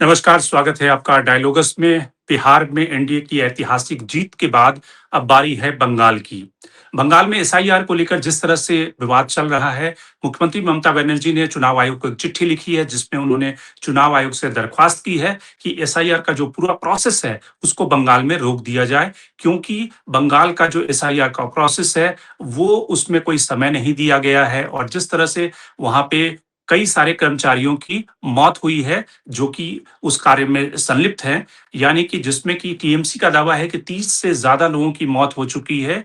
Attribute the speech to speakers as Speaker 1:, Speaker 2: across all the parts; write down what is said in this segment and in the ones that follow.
Speaker 1: नमस्कार, स्वागत है आपका डायलॉगस में। बिहार में एनडीए की ऐतिहासिक जीत के बाद अब बारी है बंगाल की। बंगाल में एसआईआर को लेकर जिस तरह से विवाद चल रहा है, मुख्यमंत्री ममता बनर्जी ने चुनाव आयोग को एक चिट्ठी लिखी है जिसमें उन्होंने चुनाव आयोग से दरख्वास्त की है कि एसआईआर का जो पूरा प्रोसेस है, उसको बंगाल में रोक दिया जाए, क्योंकि बंगाल का जो एसआईआर का प्रोसेस है, वो उसमें कोई समय नहीं दिया गया है और जिस तरह से वहाँ पे कई सारे कर्मचारियों की मौत हुई है, जो कि उस कार्य में संलिप्त हैं, यानी कि जिसमें कि टीएमसी का दावा है कि 30 से ज़्यादा लोगों की मौत हो चुकी है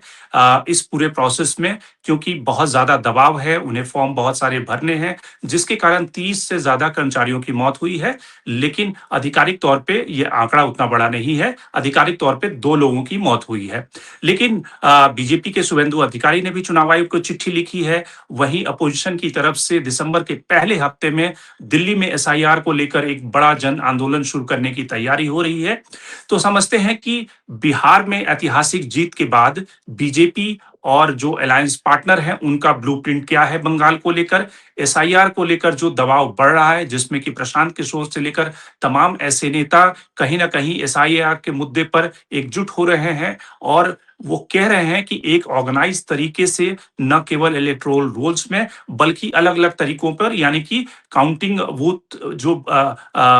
Speaker 1: इस पूरे प्रोसेस में, क्योंकि बहुत ज़्यादा दबाव है, उन्हें फॉर्म बहुत सारे भरने हैं, जिसके कारण 30 से ज़्यादा कर्मचारियों की मौत हुई है। लेकिन आधिकारिक तौर पे ये आंकड़ा उतना बड़ा नहीं है, आधिकारिक तौर पे 2 लोगों की मौत हुई है। लेकिन बीजेपी के शुभेंदु अधिकारी ने भी चुनाव आयोग को चिट्ठी लिखी है, वहीं अपोजिशन की तरफ से दिसंबर के पहले हफ्ते में दिल्ली में एसआईआर को लेकर एक बड़ा जन आंदोलन शुरू करने की तैयारी हो रही है। तो समझते हैं कि बिहार में ऐतिहासिक जीत के बाद बीजेपी और जो अलायंस पार्टनर हैं उनका ब्लूप्रिंट क्या है बंगाल को लेकर, एसआईआर को लेकर जो दबाव बढ़ रहा है, जिसमें कि प्रशांत किशोर से लेकर तमाम ऐसे नेता कहीं ना कहीं एसआईआर के मुद्दे पर एकजुट हो रहे हैं और वो कह रहे हैं कि एक ऑर्गेनाइज तरीके से न केवल इलेक्टोरल रोल्स में बल्कि अलग अलग तरीकों पर, यानी कि काउंटिंग बूथ जो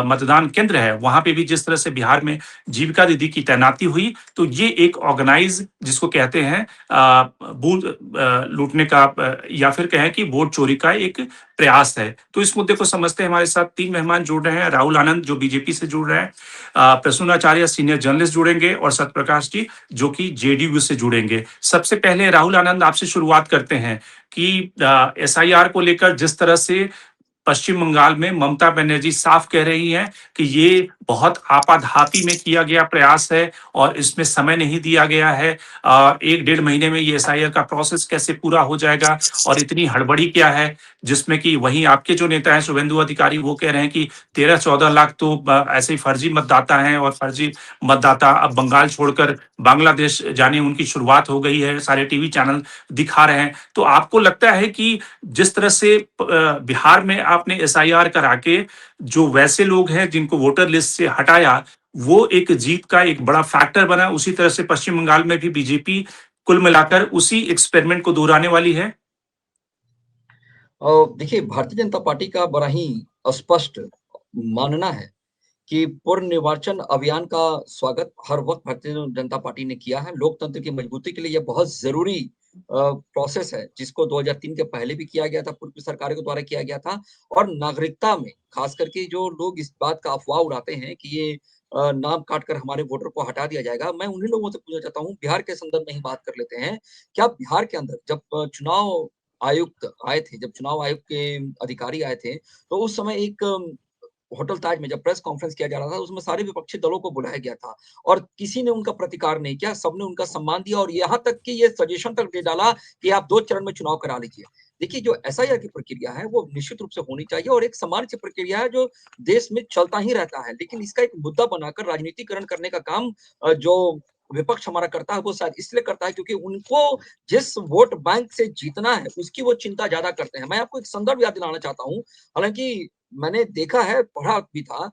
Speaker 1: मतदान केंद्र है वहां पे भी जिस तरह से बिहार में जीविका दीदी की तैनाती हुई, तो ये एक ऑर्गेनाइज जिसको कहते हैं बूथ लूटने का या फिर कहें कि वोट चोरी का एक प्रयास है। तो इस मुद्दे को समझते हैं हमारे साथ 3 मेहमान जुड़ रहे हैं। राहुल आनंद जो बीजेपी से जुड़ रहे हैं, प्रसून आचार्य सीनियर जर्नलिस्ट जुड़ेंगे और सत्यप्रकाश जी जो कि जेडीयू से जुड़ेंगे। सबसे पहले राहुल आनंद आपसे शुरुआत करते हैं कि एसआईआर को लेकर जिस तरह से पश्चिम बंगाल में ममता बनर्जी साफ कह रही हैं कि ये बहुत आपाधापी में किया गया प्रयास है और इसमें समय नहीं दिया गया है। 1 डेढ़ महीने में ये एसआईआर का प्रोसेस कैसे पूरा हो जाएगा और इतनी हड़बड़ी क्या है, जिसमें कि वहीं आपके जो नेता हैं शुभेंदु अधिकारी वो कह रहे हैं कि 13-14 लाख तो ऐसे ही फर्जी मतदाता हैं और फर्जी मतदाता अब बंगाल छोड़कर बांग्लादेश जाने उनकी शुरुआत हो गई है, सारे टीवी चैनल दिखा रहे हैं। तो आपको लगता है कि जिस तरह से बिहार में आपने एसआईआर करा के जो वैसे लोग हैं जिनको वोटर लिस्ट से हटाया, वो एक जीत का एक बड़ा फैक्टर बना, उसी तरह से पश्चिम बंगाल में भी बीजेपी कुल मिलाकर उसी एक्सपेरिमेंट को दोहराने वाली है?
Speaker 2: देखिए, भारतीय जनता पार्टी का बड़ा ही स्पष्ट मानना है कि पूर्ण निर्वाचन अभियान का स्वागत हर वक्त भारतीय जनता पार्टी ने किया है। लोकतंत्र की मजबूती के लिए ये बहुत ज़रूरी प्रोसेस है, जिसको 2003 के पहले भी किया गया था, पूर्व सरकारों के द्वारा किया गया था। और नागरिकता में खास करके जो लोग इस बात का अफ़वाह उड़ाते हैं कि ये नाम काट कर हमारे वोटर को हटा दिया जाएगा, मैं उन्हीं लोगों से पूछना चाहता हूँ, बिहार के संदर्भ में ही बात कर लेते हैं। क्या बिहार के अंदर जब चुनाव आयुक्त आए थे, जब चुनाव आयोग के अधिकारी आए थे, तो उस समय एक होटल ताज में जब प्रेस कॉन्फ्रेंस किया जा रहा था, उसमें सारे विपक्षी दलों को बुलाया गया था और किसी ने उनका प्रतिकार नहीं किया, सबने उनका सम्मान दिया और यहाँ तक कि ये सजेशन तक दे डाला कि आप 2 चरण में चुनाव करा लीजिए। देखिए, जो एसआईआर की प्रक्रिया है, वो निश्चित रूप से होनी चाहिए और एक सामान्य सी प्रक्रिया है जो देश में चलता ही रहता है। लेकिन इसका एक मुद्दा बनाकर राजनीतिकरण करने का काम जो विपक्ष हमारा करता है, वो शायद इसलिए करता है क्योंकि उनको जिस वोट बैंक से जीतना है, उसकी वो चिंता ज़्यादा करते हैं। मैं आपको एक संदर्भ याद दिलाना चाहता हूँ, हालाँकि मैंने देखा है, पढ़ा भी था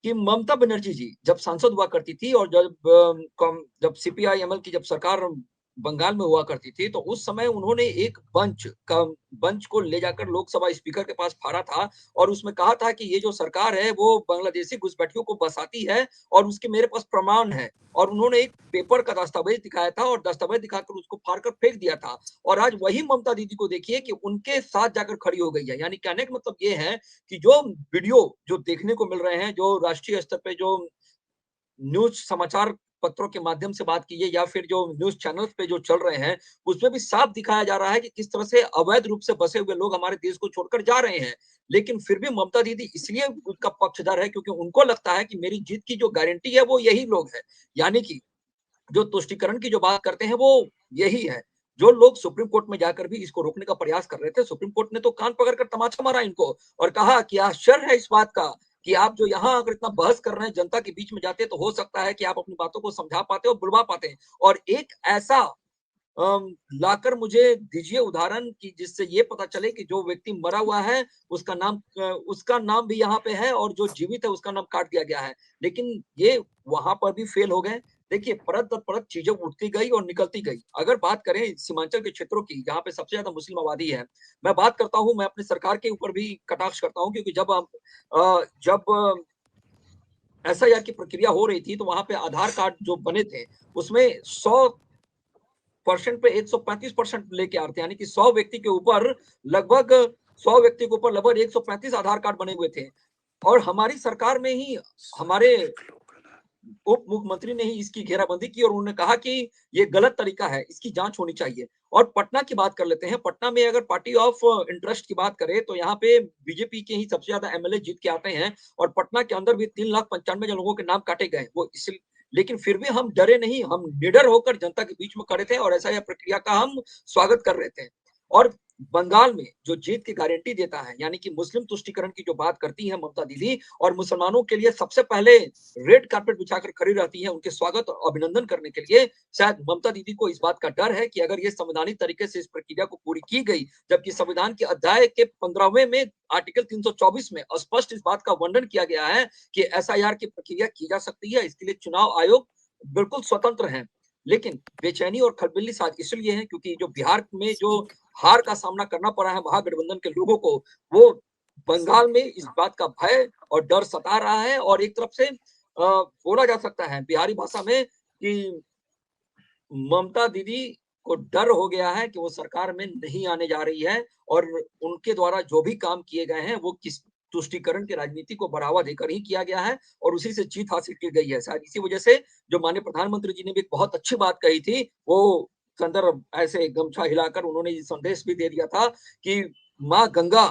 Speaker 2: कि ममता बनर्जी जी जब सांसद हुआ करती थी और जब सीपीआई एमएल की जब सरकार बंगाल में हुआ करती थी, तो उस समय उन्होंने एक बंच को ले जाकर लोकसभा स्पीकर के पास फाड़ा था और उसमें कहा था कि ये जो सरकार है, वो बांग्लादेशी घुसपैठियों को बसाती है और उसके मेरे पास प्रमाण है। और उन्होंने एक पेपर का दस्तावेज दिखाया था और दस्तावेज दिखाकर उसको फाड़ कर फेंक दिया था। और आज वही ममता दीदी को देखिए कि उनके साथ जाकर खड़ी हो गई है। यानी कहने का मतलब ये है कि जो वीडियो जो देखने को मिल रहे हैं, जो राष्ट्रीय स्तर पे जो न्यूज़ समाचार पत्रों के माध्यम से बात कीजिए या फिर जो न्यूज़ चैनल्स पे जो चल रहे हैं, उसमें भी साफ दिखाया जा रहा है कि किस तरह से अवैध रूप से बसे हुए लोग हमारे देश को छोड़कर जा रहे हैं। लेकिन फिर भी ममता दीदी इसलिए उनका पक्षधर है क्योंकि उनको लगता है कि मेरी जीत की जो गारंटी है वो यही लोग हैं। यानी कि जो तुष्टीकरण की जो बात करते हैं वो यही है। जो लोग सुप्रीम कोर्ट में जाकर भी इसको रोकने का प्रयास कर रहे थे, सुप्रीम कोर्ट ने तो कान पकड़कर तमाचा मारा इनको और कहा कि आश्चर्य है इस बात का कि आप जो यहाँ अगर इतना बहस कर रहे हैं, जनता के बीच में जाते तो हो सकता है कि आप अपनी बातों को समझा पाते और बुलवा पाते। और एक ऐसा लाकर मुझे दीजिए उदाहरण कि जिससे ये पता चले कि जो व्यक्ति मरा हुआ है उसका नाम भी यहाँ पे है और जो जीवित है उसका नाम काट दिया गया है। लेकिन ये वहाँ पर भी फेल हो गए। देखिए परत दर परत चीज़ें उठती गई और निकलती गई। अगर बात करें सीमांचल के क्षेत्रों की जहाँ पे सबसे ज़्यादा मुस्लिम आबादी है, मैं बात करता हूँ, मैं अपनी सरकार के ऊपर भी कटाक्ष करता हूँ क्योंकि जब एसआईआर की प्रक्रिया हो रही थी तो वहाँ पे आधार कार्ड जो बने थे, उसमें 100% पे 135% लेके आ रहे थे, यानी कि 100 व्यक्ति के ऊपर लगभग 100 व्यक्ति के ऊपर लगभग 135 आधार कार्ड बने हुए थे। और हमारी सरकार में ही हमारे उप मुख्यमंत्री ने ही इसकी घेराबंदी की और उन्होंने कहा कि ये गलत तरीका है, इसकी जाँच होनी चाहिए। और पटना की बात कर लेते हैं, पटना में अगर पार्टी ऑफ इंटरेस्ट की बात करें तो यहाँ पे बीजेपी के ही सबसे ज़्यादा एमएलए जीत के आते हैं और पटना के अंदर भी 3,95,000 जो लोगों के नाम काटे गए। वो इसलिए लेकिन फिर भी हम डरे नहीं, हम निडर होकर जनता के बीच में खड़े थे और ऐसा यह प्रक्रिया का हम स्वागत कर रहे थे। और बंगाल में जो जीत की गारंटी देता है, यानी कि मुस्लिम तुष्टीकरण की जो बात करती हैं ममता दीदी और मुसलमानों के लिए सबसे पहले रेड कार्पेट बिछाकर खड़ी रहती हैं, उनके स्वागत और अभिनंदन करने के लिए, शायद ममता दीदी को इस बात का डर है कि अगर ये संवैधानिक तरीके से इस प्रक्रिया को पूरी की गई, जबकि संविधान के अध्याय के 15वें में आर्टिकल 324 में स्पष्ट इस बात का वर्णन किया गया है कि एसआईआर की प्रक्रिया की जा सकती है, इसके लिए चुनाव आयोग बिल्कुल स्वतंत्र है। लेकिन बेचैनी और खलबली शायद इसलिए है क्योंकि जो बिहार में जो हार का सामना करना पड़ा है महागठबंधन के लोगों को, वो बंगाल में इस बात का भय और डर सता रहा है और एक तरफ से बोला जा सकता है बिहारी भाषा में कि ममता दीदी को डर हो गया है कि वो सरकार में नहीं आने जा रही है और उनके द्वारा जो भी काम किए गए हैं वो किस तुष्टीकरण की राजनीति को बढ़ावा देकर ही किया गया है और उसी से जीत हासिल की गई है। शायद इसी वजह से जो माननीय प्रधानमंत्री जी ने भी एक बहुत अच्छी बात कही थी, वो संदर्भ ऐसे गमछा हिलाकर उन्होंने ये संदेश भी दे दिया था कि माँ गंगा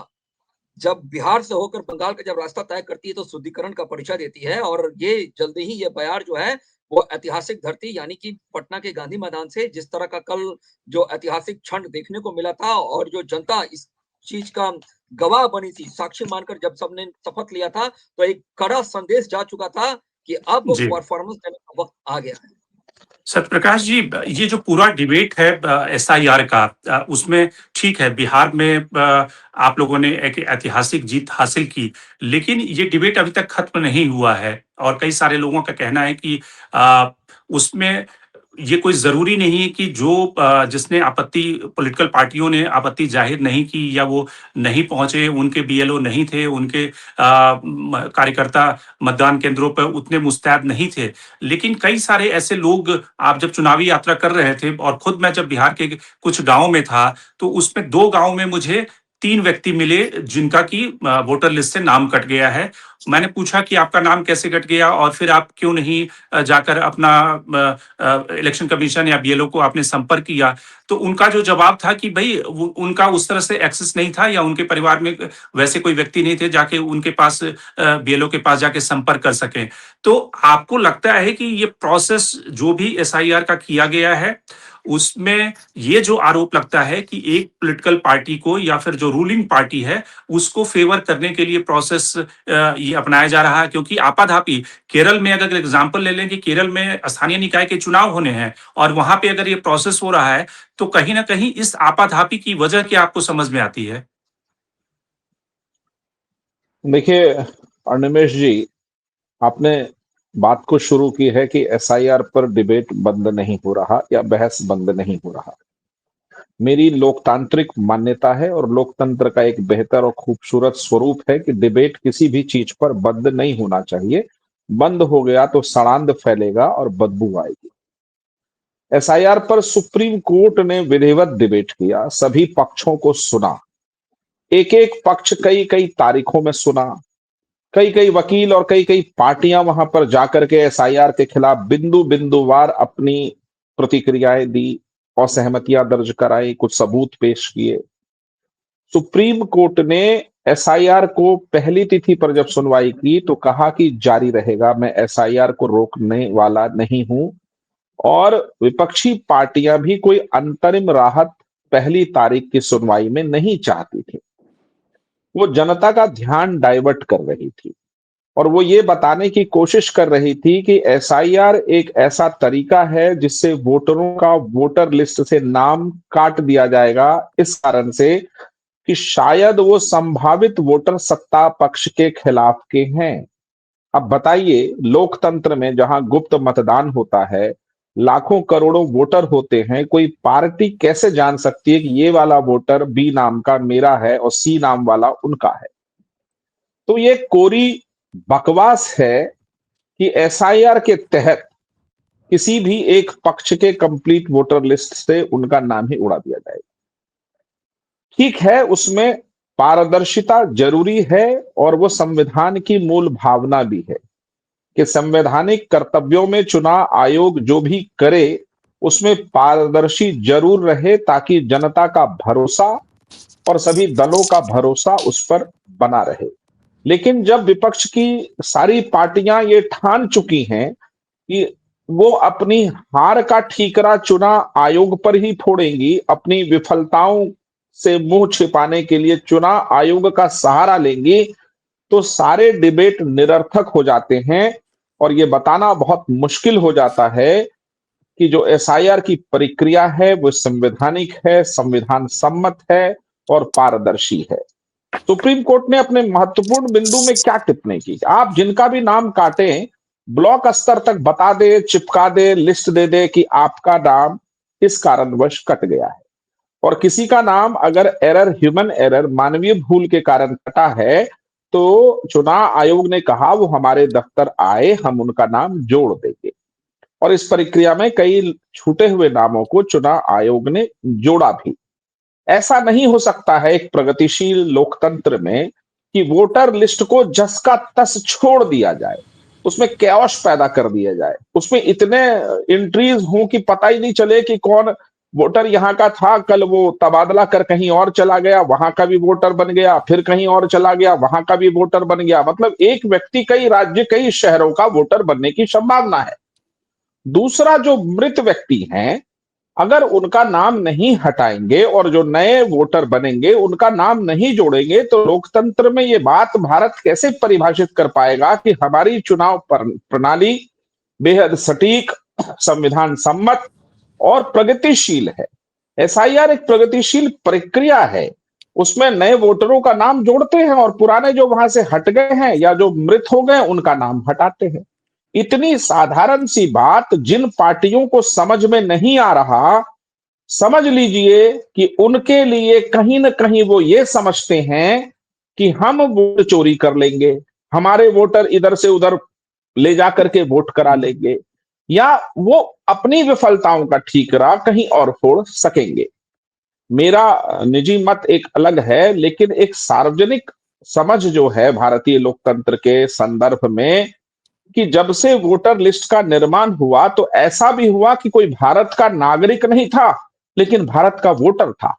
Speaker 2: जब बिहार से होकर बंगाल का जब रास्ता तय करती है तो शुद्धिकरण का परिचय देती है और ये जल्दी ही ये बयार जो है वो ऐतिहासिक धरती यानी कि पटना के गांधी मैदान से जिस तरह का कल जो ऐतिहासिक क्षण देखने को मिला था और जो जनता इस चीज का गवाह बनी थी, साक्षी मानकर जब सबने शपथ लिया था तो एक कड़ा संदेश जा चुका था कि अब
Speaker 1: जी।
Speaker 2: परफॉर्मेंस देने का वक्त आ गया है।
Speaker 1: सत्यप्रकाश जी, ये जो पूरा डिबेट है एसआईआर का, उसमें ठीक है बिहार में आप लोगों ने एक ऐतिहासिक जीत हासिल की, लेकिन ये डिबेट अभी तक खत्म नहीं हुआ है और कई सारे लोगों का कहना है कि उसमें ये कोई जरूरी नहीं है कि जो जिसने आपत्ति पॉलिटिकल पार्टियों ने आपत्ति जाहिर नहीं की या वो नहीं पहुंचे, उनके बीएलओ नहीं थे, उनके कार्यकर्ता मतदान केंद्रों पर उतने मुस्तैद नहीं थे, लेकिन कई सारे ऐसे लोग, आप जब चुनावी यात्रा कर रहे थे और खुद मैं जब बिहार के कुछ गाँव में था, तो उसमें 2 गाँव में मुझे 3 व्यक्ति मिले जिनका कि वोटर लिस्ट से नाम कट गया है। मैंने पूछा कि आपका नाम कैसे कट गया और फिर आप क्यों नहीं जाकर अपना इलेक्शन कमीशन या बीएलओ को आपने संपर्क किया? तो उनका जो जवाब था कि भई उनका उस तरह से एक्सेस नहीं था या उनके परिवार में वैसे कोई व्यक्ति नहीं थे जाके उनके पास बीएलओ के पास जाके संपर्क कर सकें। तो आपको लगता है कि ये प्रोसेस जो भी एसआईआर का किया गया है, उसमें ये जो आरोप लगता है कि एक पॉलिटिकल पार्टी को या फिर जो रूलिंग पार्टी है, उसको फेवर करने के लिए प्रोसेस ये अपनाया जा रहा है, क्योंकि आपाधापी केरल में अगर एग्जांपल ले लें कि केरल में स्थानीय निकाय के चुनाव होने हैं और वहां पे अगर ये प्रोसेस हो रहा है, तो कहीं ना कहीं इस आपाधापी की वजह क्या आपको समझ में आती है?
Speaker 3: देखिए अनिमेश जी, आपने बात को शुरू की है कि एसआईआर पर डिबेट बंद नहीं हो रहा या बहस बंद नहीं हो रहा। मेरी लोकतांत्रिक मान्यता है और लोकतंत्र का एक बेहतर और खूबसूरत स्वरूप है कि डिबेट किसी भी चीज पर बंद नहीं होना चाहिए। बंद हो गया तो सड़ांध फैलेगा और बदबू आएगी। एसआईआर पर सुप्रीम कोर्ट ने विधिवत डिबेट किया, सभी पक्षों को सुना, एक एक पक्ष कई कई तारीखों में सुना, कई कई वकील और कई कई पार्टियां वहां पर जाकर के एसआईआर के खिलाफ बिंदु बिंदुवार अपनी प्रतिक्रियाएं दी, असहमतियां दर्ज कराई, कुछ सबूत पेश किए। सुप्रीम कोर्ट ने एसआईआर को पहली तिथि पर जब सुनवाई की तो कहा कि जारी रहेगा, मैं एसआईआर को रोकने वाला नहीं हूं। और विपक्षी पार्टियां भी कोई अंतरिम राहत पहली तारीख की सुनवाई में नहीं चाहती थी, वो जनता का ध्यान डाइवर्ट कर रही थी। और वो ये बताने की कोशिश कर रही थी कि एसआईआर एक ऐसा तरीका है जिससे वोटरों का वोटर लिस्ट से नाम काट दिया जाएगा, इस कारण से कि शायद वो संभावित वोटर सत्ता पक्ष के खिलाफ के हैं। अब बताइए, लोकतंत्र में जहां गुप्त मतदान होता है, लाखों करोड़ों वोटर होते हैं, कोई पार्टी कैसे जान सकती है कि ये वाला वोटर बी नाम का मेरा है और सी नाम वाला उनका है? तो ये कोरी बकवास है कि एसआईआर के तहत किसी भी एक पक्ष के कंप्लीट वोटर लिस्ट से उनका नाम ही उड़ा दिया जाएगा। ठीक है, उसमें पारदर्शिता जरूरी है और वो संविधान की मूल भावना भी है कि संवैधानिक कर्तव्यों में चुनाव आयोग जो भी करे उसमें पारदर्शी जरूर रहे, ताकि जनता का भरोसा और सभी दलों का भरोसा उस पर बना रहे। लेकिन जब विपक्ष की सारी पार्टियां ये ठान चुकी हैं कि वो अपनी हार का ठीकरा चुनाव आयोग पर ही फोड़ेंगी, अपनी विफलताओं से मुंह छिपाने के लिए चुनाव आयोग का सहारा लेंगी, तो सारे डिबेट निरर्थक हो जाते हैं और ये बताना बहुत मुश्किल हो जाता है कि जो एसआईआर की प्रक्रिया है वो संवैधानिक है, संविधान सम्मत है और पारदर्शी है। सुप्रीम कोर्ट ने अपने महत्वपूर्ण बिंदु में क्या टिप्पणी की? आप जिनका भी नाम काटें, ब्लॉक स्तर तक बता दे, चिपका दे, लिस्ट दे दे कि आपका नाम इस कारणवश कट गया है। और किसी का नाम अगर एरर, ह्यूमन एरर, मानवीय भूल के कारण कटा है, तो चुनाव आयोग ने कहा वो हमारे दफ्तर आए, हम उनका नाम जोड़ देंगे। और इस प्रक्रिया में कई छूटे हुए नामों को चुनाव आयोग ने जोड़ा भी। ऐसा नहीं हो सकता है एक प्रगतिशील लोकतंत्र में कि वोटर लिस्ट को जस का तस छोड़ दिया जाए, उसमें कैओस पैदा कर दिया जाए, उसमें इतने एंट्रीज हों कि पता ही नहीं चले कि कौन वोटर यहाँ का था, कल वो तबादला कर कहीं और चला गया, वहां का भी वोटर बन गया, फिर कहीं और चला गया, वहां का भी वोटर बन गया। मतलब एक व्यक्ति कई राज्य, कई शहरों का वोटर बनने की संभावना है। दूसरा, जो मृत व्यक्ति हैं, अगर उनका नाम नहीं हटाएंगे और जो नए वोटर बनेंगे उनका नाम नहीं जोड़ेंगे, तो लोकतंत्र में ये बात भारत कैसे परिभाषित कर पाएगा कि हमारी चुनाव प्रणाली बेहद सटीक, संविधान सम्मत और प्रगतिशील है? एसआईआर एक प्रगतिशील प्रक्रिया है, उसमें नए वोटरों का नाम जोड़ते हैं और पुराने जो वहां से हट गए हैं या जो मृत हो गए उनका नाम हटाते हैं। इतनी साधारण सी बात जिन पार्टियों को समझ में नहीं आ रहा, समझ लीजिए कि उनके लिए कहीं ना कहीं वो ये समझते हैं कि हम वोट चोरी कर लेंगे, हमारे वोटर इधर से उधर ले जा करके वोट करा लेंगे, या वो अपनी विफलताओं का ठीकरा कहीं और फोड़ सकेंगे। मेरा निजी मत एक अलग है, लेकिन एक सार्वजनिक समझ जो है भारतीय लोकतंत्र के संदर्भ में, कि जब से वोटर लिस्ट का निर्माण हुआ तो ऐसा भी हुआ कि कोई भारत का नागरिक नहीं था लेकिन भारत का वोटर था,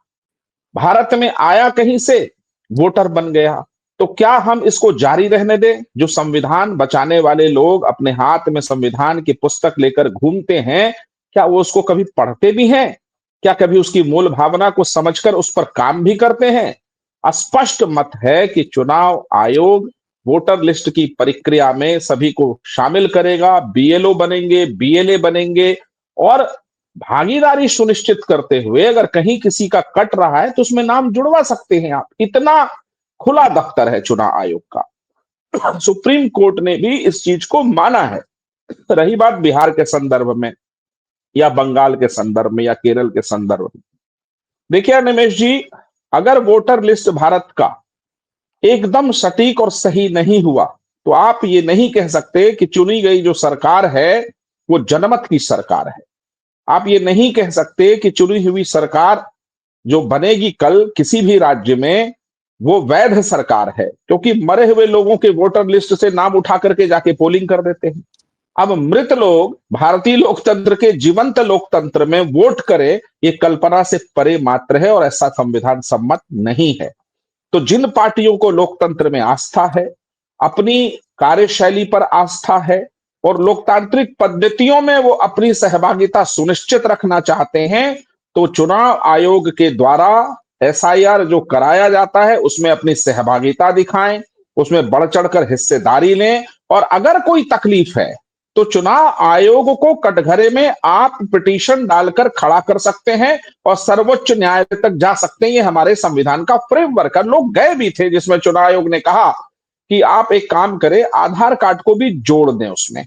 Speaker 3: भारत में आया कहीं से, वोटर बन गया। तो क्या हम इसको जारी रहने दें? जो संविधान बचाने वाले लोग अपने हाथ में संविधान की पुस्तक लेकर घूमते हैं, क्या वो उसको कभी पढ़ते भी हैं? क्या कभी उसकी मूल भावना को समझकर उस पर काम भी करते हैं? स्पष्ट मत है कि चुनाव आयोग वोटर लिस्ट की प्रक्रिया में सभी को शामिल करेगा, बीएलओ बनेंगे, बीएलए बनेंगे, और भागीदारी सुनिश्चित करते हुए अगर कहीं किसी का कट रहा है तो उसमें नाम जुड़वा सकते हैं आप। इतना खुला दफ्तर है चुनाव आयोग का। सुप्रीम कोर्ट ने भी इस चीज को माना है। रही बात बिहार के संदर्भ में या बंगाल के संदर्भ में या केरल के संदर्भ में, देखिए अनिमेश जी, अगर वोटर लिस्ट भारत का एकदम सटीक और सही नहीं हुआ तो आप ये नहीं कह सकते कि चुनी गई जो सरकार है वो जनमत की सरकार है। आप ये नहीं कह सकते कि चुनी हुई सरकार जो बनेगी कल किसी भी राज्य में वो वैध सरकार है, क्योंकि मरे हुए लोगों के वोटर लिस्ट से नाम उठा करके जाके पोलिंग कर देते हैं। अब मृत लोग भारतीय लोकतंत्र के जीवंत लोकतंत्र में वोट करें, ये कल्पना से परे मात्र है और ऐसा संविधान सम्मत नहीं है। तो जिन पार्टियों को लोकतंत्र में आस्था है, अपनी कार्यशैली पर आस्था है और लोकतांत्रिक पद्धतियों में वो अपनी सहभागिता सुनिश्चित रखना चाहते हैं, तो चुनाव आयोग के द्वारा एसआईआर जो कराया जाता है उसमें अपनी सहभागिता दिखाएं, उसमें बढ़ चढ़कर हिस्सेदारी लें, और अगर कोई तकलीफ है तो चुनाव आयोग को कटघरे में आप पिटीशन डालकर खड़ा कर सकते हैं और सर्वोच्च न्यायालय तक जा सकते हैं। ये हमारे संविधान का फ्रेमवर्क है। लोग गए भी थे जिसमें चुनाव आयोग ने कहा कि आप एक काम करें, आधार कार्ड को भी जोड़ दें उसमें,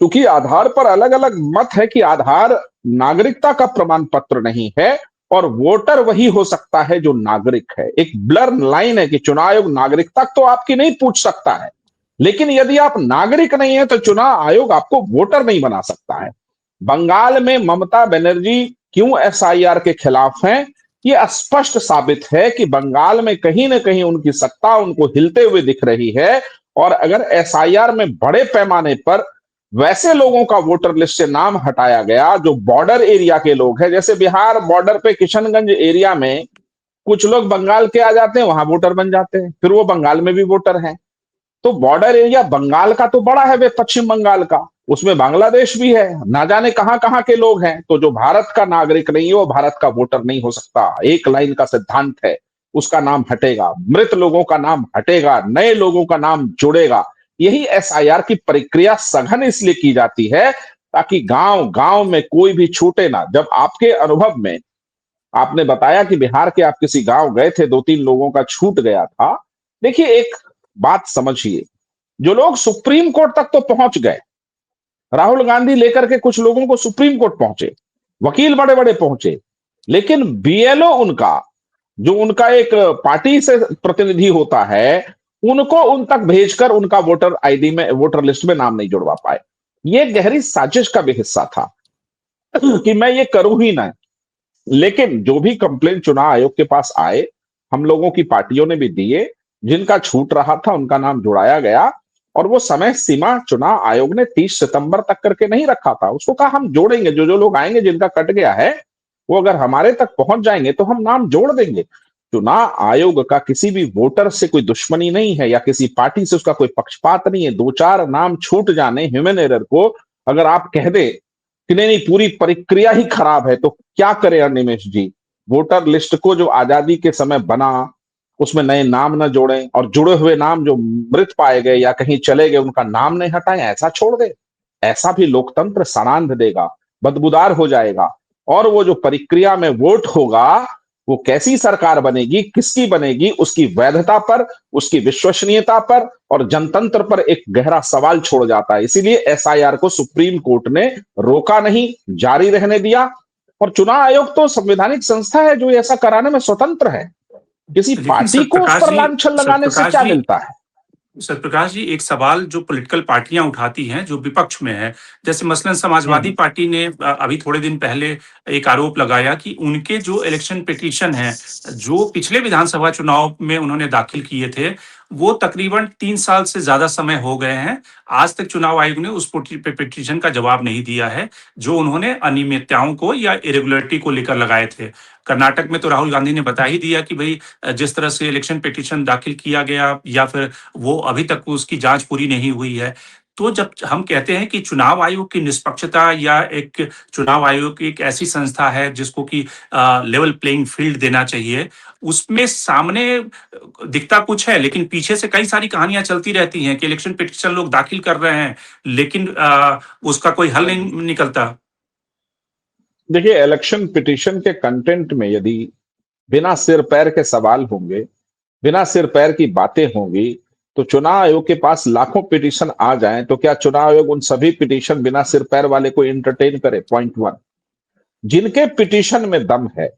Speaker 3: क्योंकि आधार पर अलग अलग मत है कि आधार नागरिकता का प्रमाण पत्र नहीं है और वोटर वही हो सकता है जो नागरिक है। एक ब्लर लाइन है कि चुनाव आयोग नागरिकता तो आपकी नहीं पूछ सकता है, लेकिन यदि आप नागरिक नहीं है तो चुनाव आयोग आपको वोटर नहीं बना सकता है। बंगाल में ममता बनर्जी क्यों एसआईआर के खिलाफ हैं, ये स्पष्ट साबित है कि बंगाल में कहीं ना कहीं उनकी सत्ता उनको हिलते हुए दिख रही है। और अगर एसआईआर में बड़े पैमाने पर वैसे लोगों का वोटर लिस्ट से नाम हटाया गया जो बॉर्डर एरिया के लोग हैं, जैसे बिहार बॉर्डर पे किशनगंज एरिया में कुछ लोग बंगाल के आ जाते हैं, वहां वोटर बन जाते हैं, फिर वो बंगाल में भी वोटर हैं। तो बॉर्डर एरिया बंगाल का तो बड़ा है, वे पश्चिम बंगाल का, उसमें बांग्लादेश भी है, ना जाने कहां कहां के लोग हैं। तो जो भारत का नागरिक नहीं है वो भारत का वोटर नहीं हो सकता। एक लाइन का सिद्धांत है, उसका नाम हटेगा, मृत लोगों का नाम हटेगा, नए लोगों का नाम जुड़ेगा। यही एसआईआर की प्रक्रिया सघन इसलिए की जाती है ताकि गांव गांव में कोई भी छूटे ना। जब आपके अनुभव में आपने बताया कि बिहार के आप किसी गांव गए थे, 2-3 लोगों का छूट गया था। देखिए एक बात समझिए, जो लोग सुप्रीम कोर्ट तक तो पहुंच गए, राहुल गांधी लेकर के कुछ लोगों को सुप्रीम कोर्ट पहुंचे, वकील बड़े बड़े पहुंचे, लेकिन बीएलओ उनका, जो उनका एक पार्टी से प्रतिनिधि होता है, उनको उन तक भेजकर उनका वोटर आईडी में, वोटर लिस्ट में नाम नहीं जुड़वा पाए। ये गहरी साजिश का भी हिस्सा था कि मैं ये करूं ही ना। लेकिन जो भी कंप्लेंट चुनाव आयोग के पास आए, हम लोगों की पार्टियों ने भी दिए, जिनका छूट रहा था उनका नाम जुड़ाया गया। और वो समय सीमा चुनाव आयोग ने 30 सितंबर तक करके नहीं रखा था, उसको कहा हम जोड़ेंगे, जो जो लोग आएंगे जिनका कट गया है वो अगर हमारे तक पहुंच जाएंगे तो हम नाम जोड़ देंगे। चुनाव आयोग का किसी भी वोटर से कोई दुश्मनी नहीं है या किसी पार्टी से उसका कोई पक्षपात नहीं है। 2-4 नाम छूट जाने, ह्यूमन एरर को अगर आप कह दे कि नहीं नहीं पूरी प्रक्रिया ही खराब है, तो क्या करे अनिमेश जी? वोटर लिस्ट को जो आजादी के समय बना उसमें नए नाम न जोड़ें, और जुड़े हुए नाम जो मृत पाए गए या कहीं चले गए उनका नाम नहीं हटाएं, ऐसा छोड़ दे? ऐसा भी लोकतंत्र सड़ांध देगा, बदबूदार हो जाएगा। और वो जो प्रक्रिया में वोट होगा वो कैसी सरकार बनेगी, किसकी बनेगी, उसकी वैधता पर, उसकी विश्वसनीयता पर और जनतंत्र पर एक गहरा सवाल छोड़ जाता है। इसीलिए एसआईआर को सुप्रीम कोर्ट ने रोका नहीं, जारी रहने दिया। और चुनाव आयोग तो संवैधानिक संस्था है जो ऐसा कराने में स्वतंत्र है। किसी
Speaker 1: लेकिन
Speaker 3: पार्टी को उस पर लांछन लगाने से क्या मिलता है?
Speaker 1: सत्यप्रकाश जी, एक सवाल जो पॉलिटिकल पार्टियां उठाती हैं जो विपक्ष में है, जैसे मसलन समाजवादी पार्टी ने अभी थोड़े दिन पहले एक आरोप लगाया कि उनके जो इलेक्शन पिटीशन हैं जो पिछले विधानसभा चुनाव में उन्होंने दाखिल किए थे, वो तकरीबन 3 साल से ज्यादा समय हो गए हैं, आज तक चुनाव आयोग ने उस पिटीशन का जवाब नहीं दिया है जो उन्होंने अनियमितताओं को या इरेगुलरिटी को लेकर लगाए थे। कर्नाटक में तो राहुल गांधी ने बता ही दिया कि भाई जिस तरह से इलेक्शन पिटीशन दाखिल किया गया या फिर वो अभी तक उसकी जांच पूरी नहीं हुई है। तो जब हम कहते हैं कि चुनाव आयोग की निष्पक्षता या एक चुनाव आयोग की एक ऐसी संस्था है जिसको कि लेवल प्लेइंग फील्ड देना चाहिए, उसमें सामने दिखता कुछ है लेकिन पीछे से कई सारी कहानियां चलती रहती हैं कि इलेक्शन पिटीशन लोग दाखिल कर रहे हैं लेकिन उसका कोई हल नहीं निकलता।
Speaker 3: देखिए, इलेक्शन पिटीशन के कंटेंट में यदि बिना सिर पैर के सवाल होंगे, बिना सिर पैर की बातें होंगी, तो चुनाव आयोग के पास लाखों पिटीशन आ जाएं तो क्या चुनाव आयोग उन सभी पिटीशन बिना सिर पैर वाले को एंटरटेन करे? पॉइंट 1। जिनके पिटीशन में दम है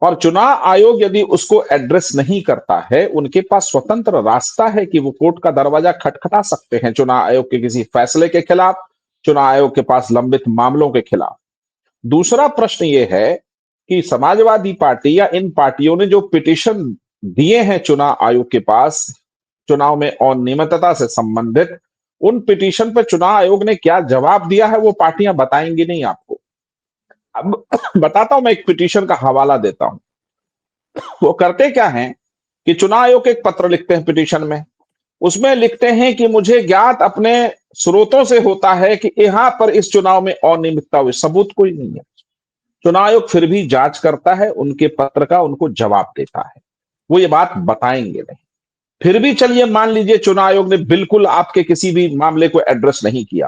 Speaker 3: और चुनाव आयोग यदि उसको एड्रेस नहीं करता है, उनके पास स्वतंत्र रास्ता है कि वो कोर्ट का दरवाजा खटखटा सकते हैं चुनाव आयोग के किसी फैसले के खिलाफ, चुनाव आयोग के पास लंबित मामलों के खिलाफ। दूसरा प्रश्न ये है कि समाजवादी पार्टी या इन पार्टियों ने जो पिटीशन दिए हैं चुनाव आयोग के पास चुनाव में अनियमितता से संबंधित, उन पिटीशन पर चुनाव आयोग ने क्या जवाब दिया है वो पार्टियां बताएंगी नहीं आपको। अब बताता हूं, मैं एक पिटीशन का हवाला देता हूं। वो करते क्या है कि चुनाव आयोग एक पत्र लिखते हैं पिटीशन में, उसमें लिखते हैं कि मुझे ज्ञात अपने स्रोतों से होता है कि यहां पर इस चुनाव में अनियमितता हुई, सबूत कोई नहीं है। चुनाव आयोग फिर भी जांच करता है, उनके पत्र का उनको जवाब देता है, वो ये बात बताएंगे नहीं। फिर भी चलिए मान लीजिए चुनाव आयोग ने बिल्कुल आपके किसी भी मामले को एड्रेस नहीं किया।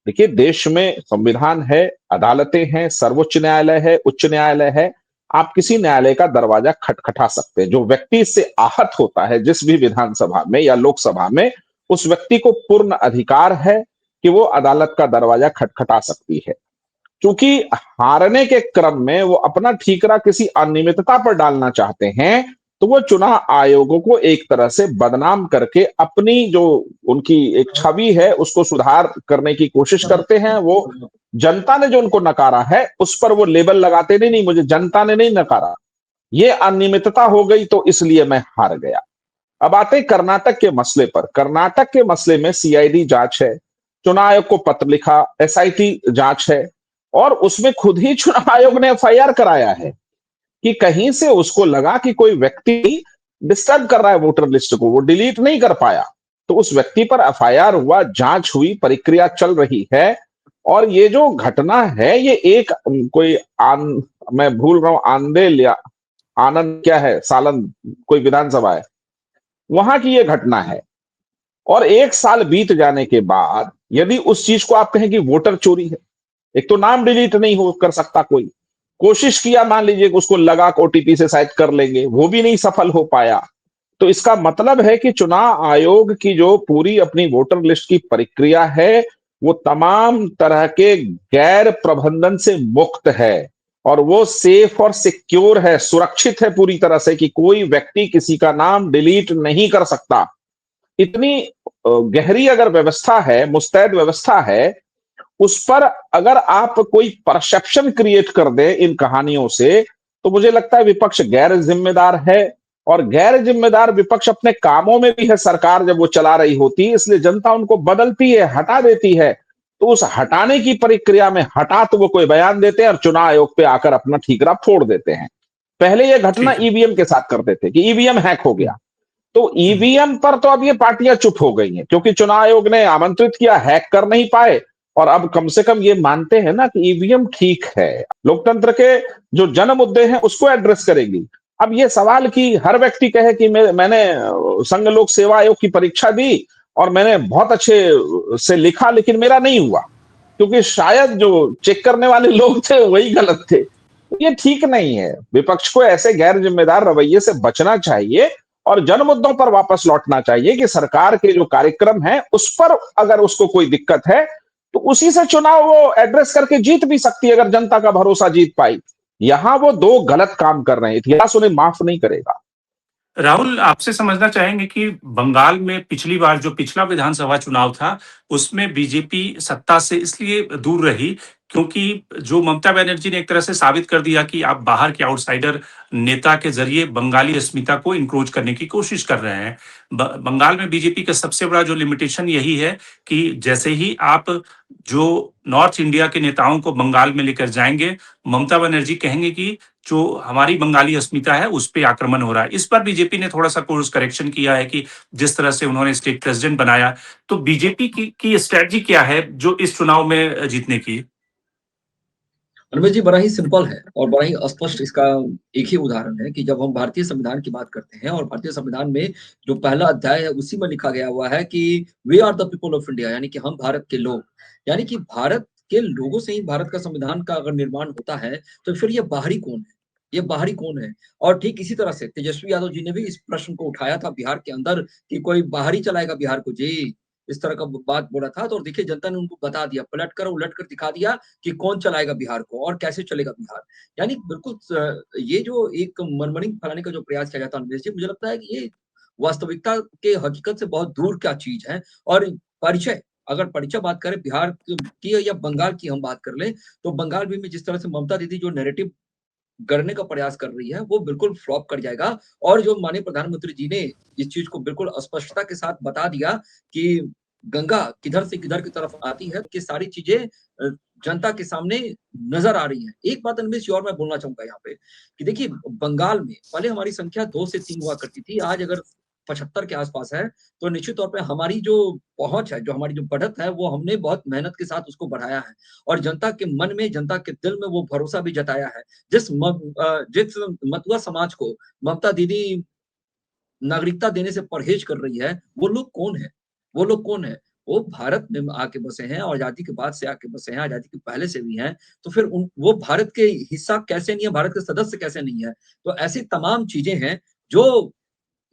Speaker 3: देखिए देश में संविधान है, अदालतें हैं, सर्वोच्च न्यायालय है, उच्च न्यायालय है। आप किसी न्यायालय का दरवाजा खटखटा सकते हैं। जो व्यक्ति इससे आहत होता है जिस भी विधानसभा में या लोकसभा में, उस व्यक्ति को पूर्ण अधिकार है कि वो अदालत का दरवाजा खटखटा सकती है। क्योंकि हारने के क्रम में वो अपना ठीकरा किसी अनियमितता पर डालना चाहते हैं, तो वो चुनाव आयोगों को एक तरह से बदनाम करके अपनी जो उनकी एक छवि है उसको सुधार करने की कोशिश करते हैं। वो जनता ने जो उनको नकारा है उस पर वो लेबल लगाते नहीं, नहीं मुझे जनता ने नहीं नकारा, ये अनियमितता हो गई तो इसलिए मैं हार गया। अब आते हैं कर्नाटक के मसले पर। कर्नाटक के मसले में सीआईडी जांच है, चुनाव आयोग को पत्र लिखा, एसआईटी जांच है, और उसमें खुद ही चुनाव आयोग ने एफआईआर कराया है कि कहीं से उसको लगा कि कोई व्यक्ति डिस्टर्ब कर रहा है वोटर लिस्ट को, वो डिलीट नहीं कर पाया, तो उस व्यक्ति पर एफआईआर हुआ, जांच हुई, प्रक्रिया चल रही है। और ये जो घटना है ये एक कोई मैं भूल रहा हूं, आंदेल या आनंद क्या है, सालन कोई विधानसभा है, वहां की ये घटना है। और 1 साल बीत जाने के बाद यदि उस चीज को आप कहें कि वोटर चोरी है, एक तो नाम डिलीट नहीं हो कर सकता, कोई कोशिश किया, मान लीजिए उसको लगा ओटीपी से शायद कर लेंगे, वो भी नहीं सफल हो पाया, तो इसका मतलब है कि चुनाव आयोग की जो पूरी अपनी वोटर लिस्ट की प्रक्रिया है वो तमाम तरह के गैर प्रबंधन से मुक्त है, और वो सेफ और सिक्योर है, सुरक्षित है पूरी तरह से कि कोई व्यक्ति किसी का नाम डिलीट नहीं कर सकता। इतनी गहरी अगर व्यवस्था है, मुस्तैद व्यवस्था है, उस पर अगर आप कोई परसेप्शन क्रिएट कर दे इन कहानियों से, तो मुझे लगता है विपक्ष गैर जिम्मेदार है। और गैर जिम्मेदार विपक्ष अपने कामों में भी है, सरकार जब वो चला रही होती है, इसलिए जनता उनको बदलती है, हटा देती है। तो उस हटाने की प्रक्रिया में हटा तो वो कोई बयान देते हैं और चुनाव आयोग पे आकर अपना ठीकरा फोड़ देते हैं। पहले ये घटना
Speaker 1: ठीक है।
Speaker 3: ईवीएम के साथ करते थे कि ईवीएम हैक हो गया, तो
Speaker 1: हम्म।
Speaker 3: ईवीएम पर तो अब ये पार्टियां चुप हो गई हैं क्योंकि चुनाव आयोग ने आमंत्रित किया, हैक कर नहीं पाए, और अब कम से कम ये मानते हैं ना कि ईवीएम ठीक है, लोकतंत्र के जो जन मुद्दे हैं उसको एड्रेस करेगी। अब ये सवाल कि हर व्यक्ति कहे कि मैंने संघ लोक सेवा आयोग की परीक्षा दी और मैंने बहुत अच्छे से लिखा लेकिन मेरा नहीं हुआ, क्योंकि शायद जो चेक करने वाले लोग थे वही गलत थे, ये ठीक नहीं है। विपक्ष को ऐसे गैर जिम्मेदार रवैये से बचना चाहिए और जन मुद्दों पर वापस लौटना चाहिए कि सरकार के जो कार्यक्रम है उस पर अगर उसको कोई दिक्कत है तो उसी से चुनाव वो एड्रेस करके जीत भी सकती है, अगर जनता का भरोसा जीत पाई। यहां वो दो गलत काम कर रहे हैं, इतिहास उन्हें माफ नहीं करेगा।
Speaker 1: राहुल, आपसे समझना चाहेंगे कि बंगाल में पिछली बार जो पिछला विधानसभा चुनाव था, उसमें बीजेपी सत्ता से इसलिए दूर रही क्योंकि जो ममता बनर्जी ने एक तरह से साबित कर दिया कि आप बाहर के आउटसाइडर नेता के ज़रिए बंगाली अस्मिता को एनक्रोच करने की कोशिश कर रहे हैं। ब बंगाल में बीजेपी का सबसे बड़ा जो लिमिटेशन यही है कि जैसे ही आप जो नॉर्थ इंडिया के नेताओं को बंगाल में लेकर जाएँगे, ममता बनर्जी कहेंगे कि जो हमारी बंगाली अस्मिता है उस पे आक्रमण हो रहा है। इस पर बीजेपी ने थोड़ा-सा कोर्स करेक्शन किया है कि जिस तरह से उन्होंने स्टेट प्रेज़िडेंट बनाया, तो बीजेपी की स्ट्रैटेजी क्या है जो इस चुनाव में जीतने की?
Speaker 2: अनुमेश जी, बड़ा ही सिंपल है और बड़ा ही स्पष्ट इसका एक ही उदाहरण है कि जब हम भारतीय संविधान की बात करते हैं और भारतीय संविधान में जो पहला अध्याय है उसी में लिखा गया हुआ है कि we are the people of India, यानी कि हम भारत के लोग, यानी कि भारत के लोगों से ही भारत का संविधान का अगर निर्माण होता है तो फिर ये बाहरी कौन है, ये बाहरी कौन है। और ठीक इसी तरह से तेजस्वी यादव जी ने भी इस प्रश्न को उठाया था बिहार के अंदर कि कोई बाहरी चलाएगा बिहार को जी, इस तरह का बात बोला था। तो देखिए जनता ने उनको बता दिया, पलट कर उलट कर दिखा दिया कि कौन चलाएगा बिहार को और कैसे चलेगा बिहार। यानी बिल्कुल ये जो एक मनमानी फैलाने का जो प्रयास किया जाता है अनुमेश जी, मुझे लगता है कि ये वास्तविकता के हकीकत से बहुत दूर क्या चीज है। और परिचय, अगर परिचय बात करें बिहार की या बंगाल की हम बात कर लें, तो बंगाल भी में जिस तरह से ममता दीदी जो नैरेटिव गढ़ने का प्रयास कर रही है, वो बिल्कुल फ्लॉप कर जाएगा। और जो माननीय प्रधानमंत्री जी ने इस चीज को बिल्कुल स्पष्टता के साथ बता दिया कि गंगा किधर से किधर की तरफ आती है, कि सारी चीजें जनता के सामने नजर आ रही हैं। एक बात अनुमेश जी और मैं बोलना चाहूंगा यहाँ पे कि देखिए बंगाल में पहले हमारी संख्या 2 से 3 हुआ करती थी, आज अगर 75 के आसपास है, तो निश्चित तौर पे हमारी जो पहुंच है, जो हमारी जो बढ़त है, वो हमने बहुत मेहनत के साथ उसको बढ़ाया है और जनता के मन में, जनता के दिल में वो भरोसा भी जताया है। जिस मतुआ समाज को ममता दीदी नागरिकता देने से परहेज कर रही है, वो लोग कौन है? वो लोग कौन है? वो भारत में आके बसे हैं और आज़ादी के बाद से आके बसे हैं, आज़ादी के पहले से भी हैं, तो फिर उन वो भारत के हिस्सा कैसे नहीं है, भारत के सदस्य कैसे नहीं है? तो ऐसी तमाम चीज़ें हैं जो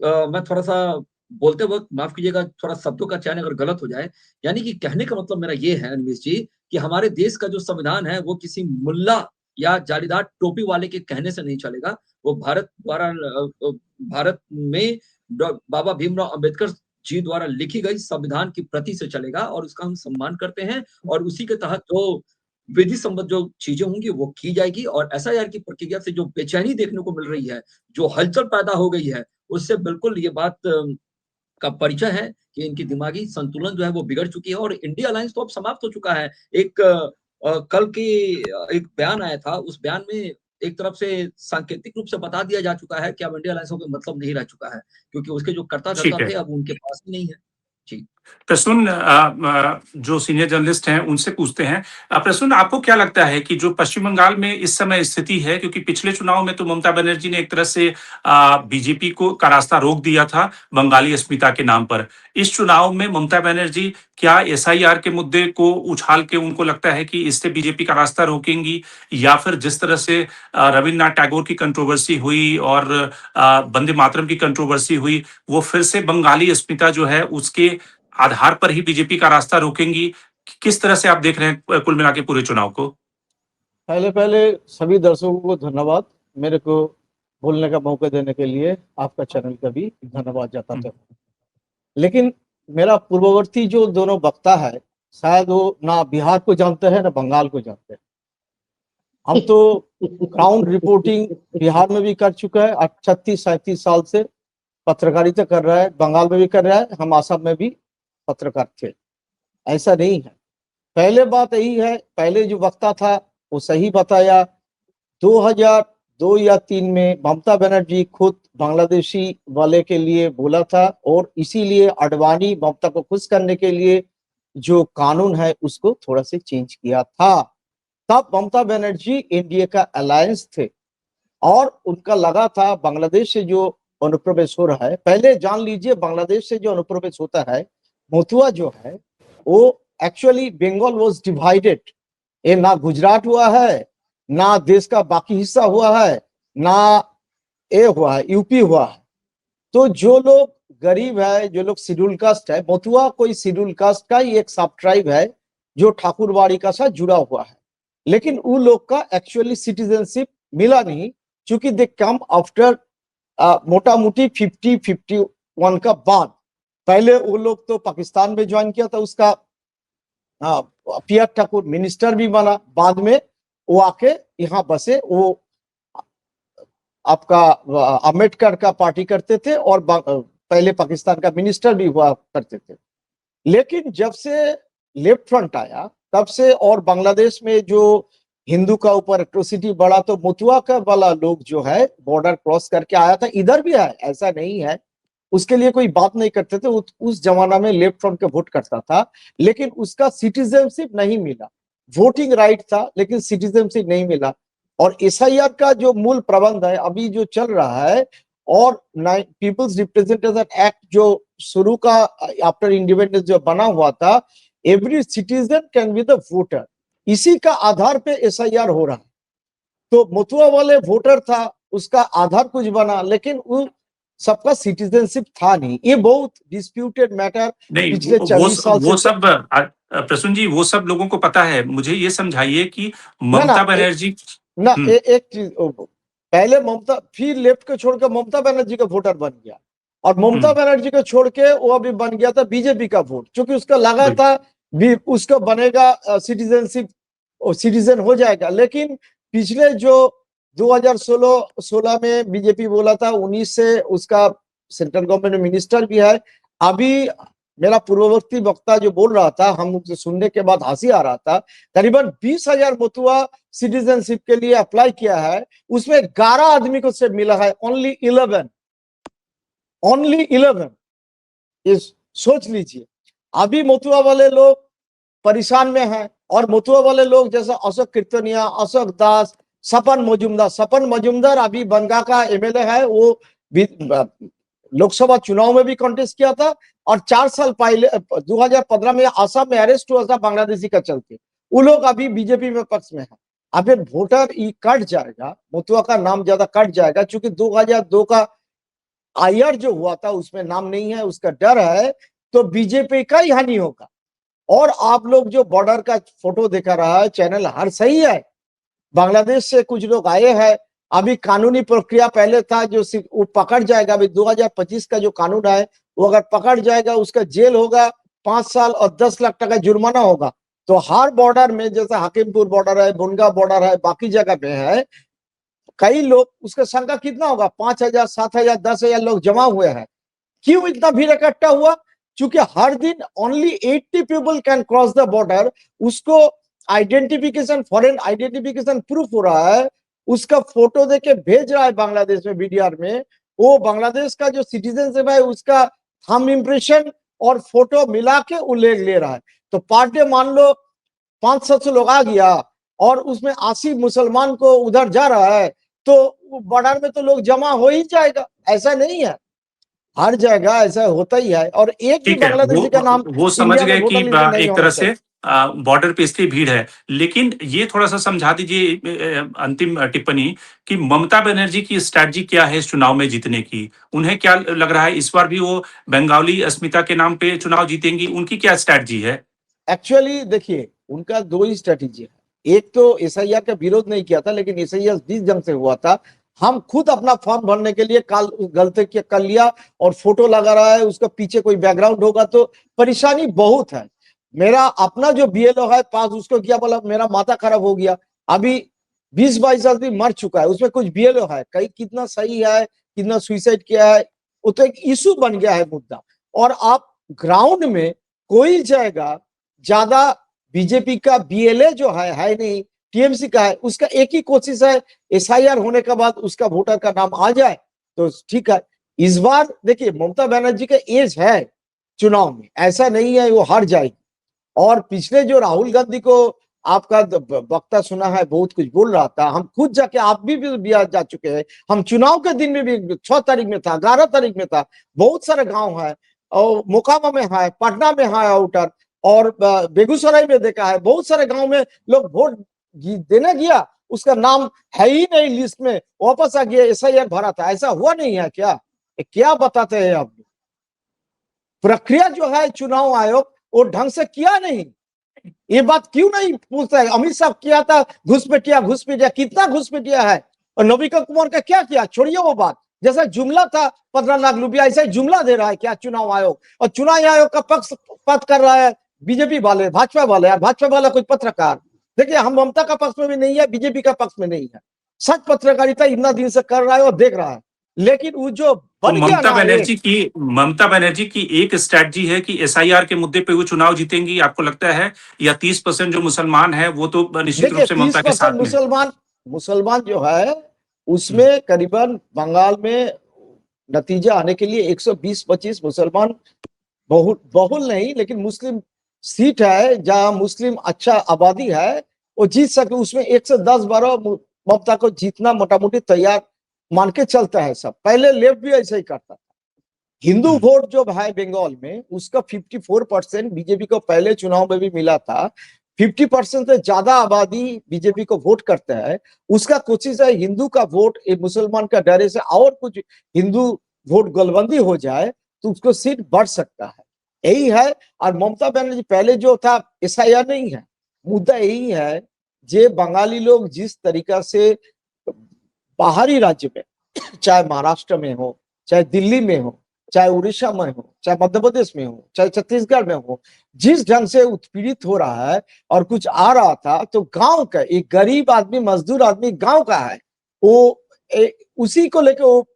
Speaker 2: मैं थोड़ा-सा बोलते वक़्त माफ़ कीजिएगा थोड़ा शब्दों का चयन अगर गलत हो जाए, यानी कि कहने का मतलब मेरा ये है अनिमेष जी कि हमारे देश का जो संविधान है वो किसी मुल्ला या जालीदार टोपी वाले के कहने से नहीं चलेगा। वो भारत द्वारा भारत में बाबा भीमराव अम्बेडकर जी द्वारा लिखी गई संविधान की प्रति से चलेगा और उसका हम सम्मान करते हैं और उसी के तहत जो विधि सम्मत जो चीज़ें होंगी वो की जाएगी और एसआईआर की प्रक्रिया से जो बेचैनी देखने को मिल रही है, जो हलचल पैदा हो गई है, उससे बिल्कुल ये बात का परिचय है कि इनकी दिमागी संतुलन जो है वो बिगड़ चुकी है और इंडिया अलायंस तो अब समाप्त हो चुका है। एक कल की एक बयान आया था, उस बयान में एक तरफ से सांकेतिक रूप से बता दिया जा चुका है कि अब इंडिया अलायंस का कोई मतलब नहीं रह चुका है, क्योंकि उसके जो कर्ता-धर्ता
Speaker 1: ठीक है।
Speaker 2: थे अब उनके पास ही नहीं है। जी।
Speaker 1: प्रसून जो सीनियर जर्नलिस्ट हैं उनसे पूछते हैं। प्रसून, आपको क्या लगता है कि जो पश्चिम बंगाल में इस समय स्थिति है, क्योंकि पिछले चुनाव में तो ममता बनर्जी ने एक तरह से बीजेपी को का रास्ता रोक दिया था बंगाली अस्मिता के नाम पर। इस चुनाव में ममता बनर्जी क्या एसआईआर के मुद्दे को उछाल के उनको लगता है कि इससे बीजेपी का रास्ता रोकेंगी, या फिर जिस तरह से रविन्द्रनाथ टैगोर की कंट्रोवर्सी हुई और वंदे मातरम की कंट्रोवर्सी हुई, वो फिर से बंगाली अस्मिता जो है उसके आधार पर ही बीजेपी का रास्ता रोकेंगी? किस तरह से आप देख रहे हैं कुल मिला के पूरे चुनाव को?
Speaker 4: पहले पहले सभी दर्शकों को धन्यवाद, मेरे को बोलने का मौका देने के लिए आपका चैनल का भी धन्यवाद जताता हूँ। लेकिन मेरा पूर्ववर्ती जो दोनों वक्ता है, शायद वो ना बिहार को जानते हैं ना बंगाल को जानते हैं। हम तो ग्राउंड रिपोर्टिंग बिहार में भी कर चुका है, 36-37 साल से पत्रकारिता कर रहा है, बंगाल में भी कर रहा है, हम आसाम में भी पत्रकार थे। ऐसा नहीं है। पहले बात यही है, पहले जो वक्ता था वो सही बताया। 2002 या 3 में ममता बनर्जी खुद बांग्लादेशी वाले के लिए बोला था और इसीलिए अडवाणी ममता को खुश करने के लिए जो कानून है उसको थोड़ा से चेंज किया था। तब ममता बनर्जी एनडीए का अलायंस थे और उनका लगा था बांग्लादेश से जो अनुप्रवेश हो रहा है, पहले जान लीजिए बांग्लादेश से जो अनुप्रवेश होता है, मोतुआ जो है वो एक्चुअली बंगाल वाज डिवाइडेड। ये ना गुजरात हुआ है, ना देश का बाकी हिस्सा हुआ है, ना ये हुआ है, यूपी हुआ है। तो जो लोग गरीब है, जो लोग शेड्यूल कास्ट है, मोतुआ कोई शेड्यूल कास्ट का ही एक सब ट्राइब है जो ठाकुरबाड़ी का साथ जुड़ा हुआ है, लेकिन उन लोग का एक्चुअली सिटीजनशिप मिला नहीं, क्योंकि दे कम आफ्टर मोटा मोटी 50-51 का बाद। पहले वो लोग तो पाकिस्तान में ज्वाइन किया था, उसका पिया ठाकुर मिनिस्टर भी बना, बाद में वो आके यहाँ बसे। वो आपका अम्बेडकर का पार्टी करते थे और पहले पाकिस्तान का मिनिस्टर भी हुआ करते थे। लेकिन जब से लेफ्ट फ्रंट आया तब से और बांग्लादेश में जो हिंदू का ऊपर एट्रोसिटी बढ़ा, तो मुतुआ का वाला लोग जो है बॉर्डर क्रॉस करके आया था, इधर भी है, ऐसा नहीं है, उसके लिए कोई बात नहीं करते थे। उस जमाना में लेफ्ट फ्रंट के वोट करता था, लेकिन उसका सिटीजनशिप नहीं मिला। वोटिंग राइट था लेकिन सिटीजनशिप नहीं मिला। और एसआईआर का जो मूल प्रबंध है अभी जो चल रहा है, और पीपल्स रिप्रेजेंटेशन एक्ट जो शुरू का आफ्टर इंडिपेंडेंस जो बना हुआ था, every citizen can be the voter, इसी का आधार पे एसआईआर हो रहा है। तो मुतुआ वाले वोटर था, उसका आधार कुछ बना, लेकिन वो सबका सिटीजनशिप था नहीं। ये बहुत डिस्प्यूटेड मैटर
Speaker 1: नहीं,
Speaker 4: पिछले 40 साल
Speaker 1: वो
Speaker 4: से।
Speaker 1: सब प्रसून जी, वो सब लोगों को पता है। मुझे ये समझाइए कि
Speaker 4: ना
Speaker 1: ममता बनर्जी
Speaker 4: ना एक चीज, पहले ममता, फिर लेफ्ट को छोड़कर ममता बनर्जी का वोटर बन गया, और ममता बनर्जी को छोड़ के वो अभी बन गया था बीजेपी का वोट, क्योंकि उसका लगा था भी उसका बनेगा सिटीजनशिप, सिटीजन हो जाएगा। लेकिन पिछले जो 2016 में बीजेपी बोला था, 19 से उसका सेंट्रल गवर्नमेंट में मिनिस्टर भी है। अभी मेरा पूर्ववर्ती वक्ता जो बोल रहा था, हम उसे सुनने के बाद हंसी आ रहा था, करीबन 20,000 मुतुआ सिटीजनशिप के लिए अप्लाई किया है, उसमें 11 आदमी को से मिला है, ओनली 11, ओनली 11। सोच लीजिए, अभी मुतुआ वाले लोग परेशान में हैं, और मुतुआ वाले लोग जैसा अशोक कीर्तनिया, अशोक दास, सपन मजूमदार अभी बनगा का एमएलए है, वो लोकसभा चुनाव में भी कॉन्टेस्ट किया था, और 4 साल पहले 2015 में आसाम में अरेस्ट हुआ था बांग्लादेशी का चलते। वो लोग अभी बीजेपी में पक्ष में है। अब वोटर कट जाएगा, मुतुआ का नाम ज्यादा कट जाएगा, क्योंकि 2002 का आईआर जो हुआ था उसमें नाम नहीं है, उसका डर है, तो बीजेपी का ही हानि होगा। और आप लोग जो बॉर्डर का फोटो दिखा रहा है चैनल, हर सही है, बांग्लादेश से कुछ लोग आए हैं, अभी कानूनी प्रक्रिया पहले था, जो वो पकड़ जाएगा। अभी 2025 का जो कानून है, वो अगर पकड़ जाएगा उसका जेल होगा 5 साल और 10 लाख टका जुर्माना होगा। तो हर बॉर्डर में, जैसे हकीमपुर बॉर्डर है, बुनगा बॉर्डर है, बाकी जगह पे है, कई लोग, उसका संख्या कितना होगा, 5,000, 7,000, 10,000 लोग जमा हुए हैं। क्यों इतना भीड़ इकट्ठा हुआ? क्योंकि हर दिन only 80 people can cross the border. उसको आइडेंटिफिकेशन, फॉरेन आइडेंटिफिकेशन प्रूफ हो रहा है, उसका फोटो देके भेज रहा है बांग्लादेश में बीडीआर में। वो बांग्लादेश का जो सिटीजनशिप है उसका थंब इंप्रेशन और फोटो मिला के वो ले रहा है। तो पर डे मान लो 500 लोग आ गया और उसमें 80 मुसलमान को उधर जा रहा है, तो बॉर्डर में तो लोग जमा हो ही जाएगा। ऐसा नहीं है, हर जगह ऐसा होता ही है। और एक भी
Speaker 1: ठीक है,
Speaker 4: बांग्लादेशी का नाम
Speaker 1: वो समझ
Speaker 4: इंडिया में
Speaker 1: गए कि
Speaker 4: वोटर लिस्ट में नहीं
Speaker 1: एक
Speaker 4: होना
Speaker 1: तरह
Speaker 4: चाहिए।
Speaker 1: से बॉर्डर पे इसलिए भीड़ है। लेकिन ये थोड़ा सा समझा दीजिए, अंतिम टिप्पणी, कि ममता बनर्जी की स्ट्रैटेजी क्या है इस चुनाव में जीतने की? उन्हें क्या लग रहा है इस बार भी वो बंगाली अस्मिता के नाम पे चुनाव जीतेंगी? उनकी क्या स्ट्रैटेजी है?
Speaker 4: एक्चुअली देखिए, उनका 2 ही स्ट्रेटेजी है। एक तो एसआईआर का विरोध नहीं किया था, लेकिन एसआईआर जिस ढंग से हुआ था, हम खुद अपना फॉर्म भरने के लिए गलती कर लिया और फोटो लगा रहा है, उसका पीछे कोई बैकग्राउंड होगा तो परेशानी बहुत है। मेरा अपना जो बीएलओ है पास, उसको क्या बोला, मेरा माथा खराब हो गया। अभी 20-22 आदमी मर चुका है, उसमें कुछ बीएलओ है, कहीं कितना सही है, कितना सुइसाइड किया है, वो तो एक इशू बन गया है मुद्दा। और आप ग्राउंड में कोई जाएगा, ज्यादा बीजेपी का बीएलए जो है नहीं, टीएमसी का है, उसका एक ही कोशिश है, एसआईआर होने के बाद उसका वोटर का नाम आ जाए तो ठीक है। इस बार देखिए, ममता बनर्जी का एज है चुनाव में, ऐसा नहीं है वो हार जाएगी। और पिछले जो राहुल गांधी को आपका वक्ता सुना है, बहुत कुछ बोल रहा था, हम खुद जाके, आप भी बिहार जा चुके हैं, हम चुनाव के दिन में भी 6 तारीख में था, 11 तारीख में था, बहुत सारे गांव है, और मोकामा में है, पटना में है आउटर, और बेगूसराय में देखा है, बहुत सारे गांव में लोग वोट देने गया, उसका नाम है ही नहीं लिस्ट में, वापस आ गया, एसआईआर भरा था। ऐसा हुआ नहीं है क्या बताते हैं आप? प्रक्रिया जो है चुनाव आयोग वो ढंग से किया नहीं। ये बात क्यों नहीं पूछता है? अमित शाह किया था, घुसपैठिया, कितना घुसपैठिया है? और नविका कुमार का क्या किया? छोड़िए वो बात। जैसा जुमला था 15 लाख रुपया, ऐसा जुमला दे रहा है क्या चुनाव आयोग? और चुनाव आयोग का पक्ष कर रहा है बीजेपी वाले, भाजपा वाले। यार भाजपा वाला कोई पत्रकार, देखिए हम ममता का पक्ष में भी नहीं है, बीजेपी का पक्ष में नहीं है, सच पत्रकारिता इतना दिन से कर रहा है और देख रहा है। लेकिन वो जो
Speaker 1: तो
Speaker 4: बन गया ना,
Speaker 1: ममता बनर्जी की एक स्ट्रैटेजी है कि एसआईआर के मुद्दे पे वो चुनाव जीतेंगी, आपको लगता है? या 30% जो मुसलमान है वो तो निश्चित रूप
Speaker 4: देखिए
Speaker 1: से ममता के
Speaker 4: 30%
Speaker 1: साथ में?
Speaker 4: मुसलमान जो है उसमें करीबन बंगाल में नतीजा आने के लिए 120-25 मुसलमान, बहुल नहीं लेकिन मुस्लिम सीट है, जहां मुस्लिम अच्छा आबादी है, वो जीत सके। उसमें 110-12 ममता को जीतना मोटा मोटी तैयार मान के चलता है सब। पहले लेफ्ट भी ऐसा ही करता था। हिंदू वोट जो है बंगाल में, उसका 54% बीजेपी को पहले चुनाव में भी मिला था। 50% से ज्यादा आबादी बीजेपी को वोट करता है। उसका कोशिश है हिंदू का वोट मुसलमान का डरे से और कुछ हिंदू वोट गलबंदी हो जाए तो उसको सीट बढ़ सकता है, यही है। और ममता बनर्जी पहले जो था एसआईआर नहीं है, मुद्दा यही है, जे बंगाली लोग जिस तरीका से बाहरी राज्य में, चाहे महाराष्ट्र में हो, चाहे दिल्ली में हो, चाहे उड़ीसा में हो, चाहे मध्य प्रदेश में हो, चाहे छत्तीसगढ़ में हो, जिस ढंग से उत्पीड़ित हो रहा है और कुछ आ रहा था, तो गांव का एक गरीब आदमी, मजदूर आदमी गांव का है, वो उसी को लेकर वो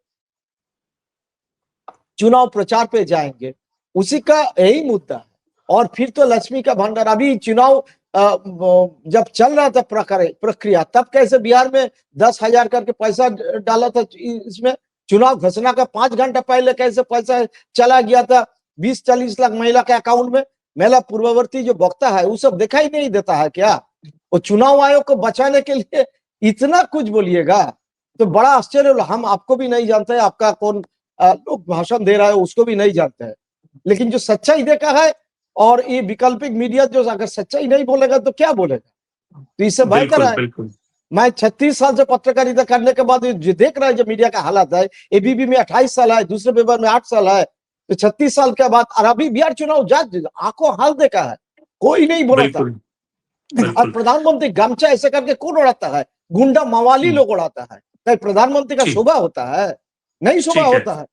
Speaker 4: चुनाव प्रचार पे जाएंगे, उसी का यही मुद्दा है। और फिर तो लक्ष्मी का भंडार, अभी चुनाव जब चल रहा था प्रक्रिया, तब कैसे बिहार में 10,000 करके पैसा डाला था इसमें, चुनाव घोषणा का 5 घंटा पहले कैसे पैसा चला गया था 20-40 लाख महिला के अकाउंट में। महिला पूर्ववर्ती जो वक्ता है वो सब दिखाई नहीं देता है क्या? वो चुनाव आयोग को बचाने के लिए इतना कुछ बोलिएगा तो बड़ा आश्चर्य। हम आपको भी नहीं जानते, आपका कौन लोग भाषण दे रहा है उसको भी नहीं जानते हैं। लेकिन जो सच्चाई देखा है, और ये वैकल्पिक मीडिया जो अगर सच्चाई नहीं बोलेगा तो क्या बोलेगा, तो इससे भय कर रहा है।
Speaker 1: बिल्कुल
Speaker 4: मैं 36 साल से पत्रकारिता करने के बाद जो देख रहा है, जो मीडिया का हालत है, एबीपी में 28 साल है, दूसरे पेपर में 8 साल है, तो 36 साल के बाद, और अभी बिहार चुनाव जज आंखों हाल देखा है, कोई नहीं बोला था।
Speaker 1: बिल्कुल
Speaker 4: और
Speaker 1: बिल्कुल
Speaker 4: प्रधानमंत्री गमछा ऐसे करके कौन उड़ाता है? गुंडा मवाली लोग उड़ाता है। कहीं प्रधानमंत्री का
Speaker 1: ठीक
Speaker 4: शोभा होता है? नहीं शोभा
Speaker 1: ठीक है
Speaker 4: होता है।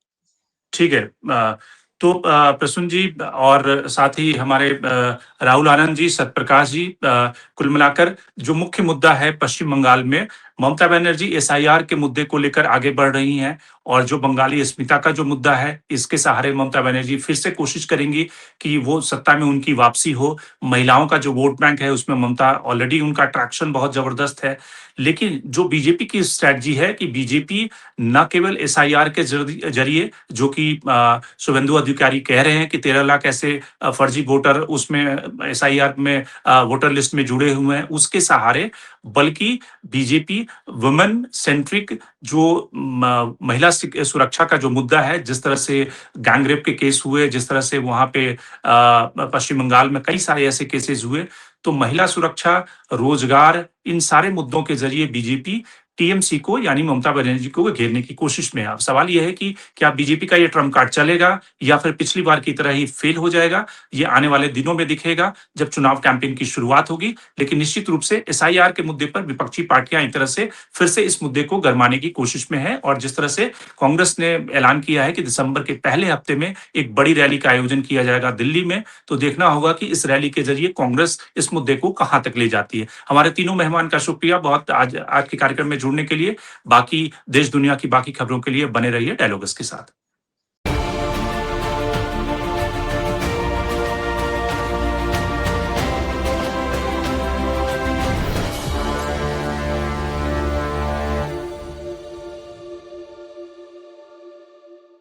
Speaker 1: ठीक है। तो प्रसून जी और साथ ही हमारे राहुल आनंद जी, सत्यप्रकाश जी, कुल मिलाकर जो मुख्य मुद्दा है पश्चिम बंगाल में, ममता बनर्जी एसआईआर के मुद्दे को लेकर आगे बढ़ रही हैं, और जो बंगाली अस्मिता का जो मुद्दा है, इसके सहारे ममता बनर्जी फिर से कोशिश करेंगी कि वो सत्ता में उनकी वापसी हो। महिलाओं का जो वोट बैंक है उसमें ममता ऑलरेडी, उनका अट्रैक्शन बहुत जबरदस्त है। लेकिन जो बीजेपी की स्ट्रैटेजी है कि बीजेपी न केवल एसआईआर के जरिए, जो कि शुभेंदु अधिकारी कह रहे हैं कि 13 लाख ऐसे फर्जी वोटर उसमें एसआईआर में वोटर लिस्ट में जुड़े हुए हैं, उसके सहारे, बल्कि बीजेपी वुमेन सेंट्रिक जो महिला सुरक्षा का जो मुद्दा है, जिस तरह से गैंगरेप के केस हुए, जिस तरह से वहां पे पश्चिम बंगाल में कई सारे ऐसे केसेस हुए, तो महिला सुरक्षा, रोजगार, इन सारे मुद्दों के जरिए बीजेपी टीएमसी को यानी ममता बनर्जी को घेरने की कोशिश में है। अब सवाल यह है कि क्या बीजेपी का ये ट्रम्प कार्ड चलेगा या फिर पिछली बार की तरह ही फेल हो जाएगा? ये आने वाले दिनों में दिखेगा जब चुनाव कैंपेन की शुरुआत होगी। लेकिन निश्चित रूप से एसआईआर के मुद्दे पर विपक्षी पार्टियां एक तरह से फिर से इस मुद्दे को गरमाने की कोशिश में है, और जिस तरह से कांग्रेस ने ऐलान किया है कि दिसंबर के पहले हफ्ते में एक बड़ी रैली का आयोजन किया जाएगा दिल्ली में, तो देखना होगा कि इस रैली के जरिए कांग्रेस इस मुद्दे को कहां तक ले जाती है। हमारे तीनों मेहमान का शुक्रिया बहुत आज के कार्यक्रम में जुड़ने के लिए। बाकी देश दुनिया की बाकी खबरों के लिए बने रहिए डायलॉग्स के साथ।